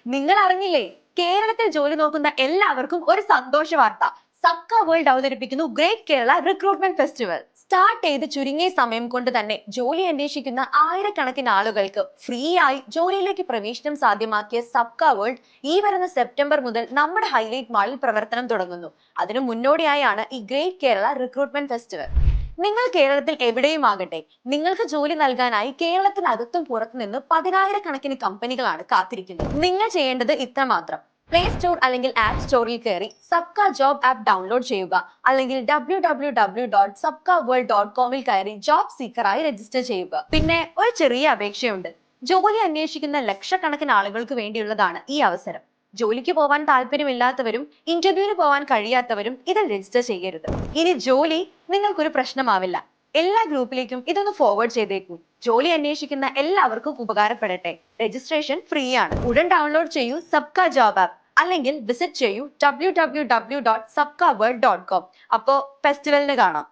നിങ്ങൾ അറിഞ്ഞില്ലേ? കേരളത്തിൽ ജോലി നോക്കുന്ന എല്ലാവർക്കും ഒരു സന്തോഷ വാർത്ത. സബ്ക വേൾഡ് അവതരിപ്പിക്കുന്നു great Kerala recruitment festival. Start ചെയ്ത് ചുരുങ്ങിയ സമയം കൊണ്ട് തന്നെ ജോലി അന്വേഷിക്കുന്ന ആയിരക്കണക്കിന് ആളുകൾക്ക് ഫ്രീ ആയി ജോലിയിലേക്ക് പ്രവേശനം സാധ്യമാക്കിയ സബ്ക വേൾഡ് ഈ വരുന്ന സെപ്റ്റംബർ മുതൽ നമ്മുടെ ഹൈലൈറ്റ് മാളിൽ പ്രവർത്തനം തുടങ്ങുന്നു. അതിനു മുന്നോടിയായാണ് ഈ ഗ്രേറ്റ് കേരള റിക്രൂട്ട്മെന്റ് ഫെസ്റ്റിവൽ. നിങ്ങൾ കേരളത്തിൽ എവിടെയും ആകട്ടെ, നിങ്ങൾക്ക് ജോലി നൽകാനായി കേരളത്തിനകത്തും പുറത്തു നിന്ന് പതിനായിരക്കണക്കിന് കമ്പനികളാണ് കാത്തിരിക്കുന്നത്. നിങ്ങൾ ചെയ്യേണ്ടത് ഇത്രമാത്രം: പ്ലേ സ്റ്റോർ അല്ലെങ്കിൽ ആപ്പ് സ്റ്റോറിൽ കയറി സബ്ക ജോബ് ആപ്പ് ഡൗൺലോഡ് ചെയ്യുക, അല്ലെങ്കിൽ www.sabkaworld.com കയറി ജോബ് സീക്കറായി രജിസ്റ്റർ ചെയ്യുക. പിന്നെ ഒരു ചെറിയ അപേക്ഷയുണ്ട്. ജോലി അന്വേഷിക്കുന്ന ലക്ഷക്കണക്കിന് ആളുകൾക്ക് വേണ്ടിയുള്ളതാണ് ഈ അവസരം. ജോലിക്ക് പോവാൻ താല്പര്യമില്ലാത്തവരും ഇന്റർവ്യൂവിന് പോവാൻ കഴിയാത്തവരും ഇതിൽ രജിസ്റ്റർ ചെയ്യരുത്. ഇനി ജോലി നിങ്ങൾക്കൊരു പ്രശ്നമാവില്ല. എല്ലാ ഗ്രൂപ്പിലേക്കും ഇതൊന്ന് ഫോർവേഡ് ചെയ്തേക്കൂ. ജോലി അന്വേഷിക്കുന്ന എല്ലാവർക്കും ഉപകാരപ്പെടട്ടെ. രജിസ്ട്രേഷൻ ഫ്രീ ആണ്. ഉടൻ ഡൗൺലോഡ് ചെയ്യൂ സബ്ക ജോബ് ആപ്പ്, അല്ലെങ്കിൽ വിസിറ്റ് ചെയ്യൂ www.sabkaworld.com. അപ്പോ ഫെസ്റ്റിവലിന് കാണാം.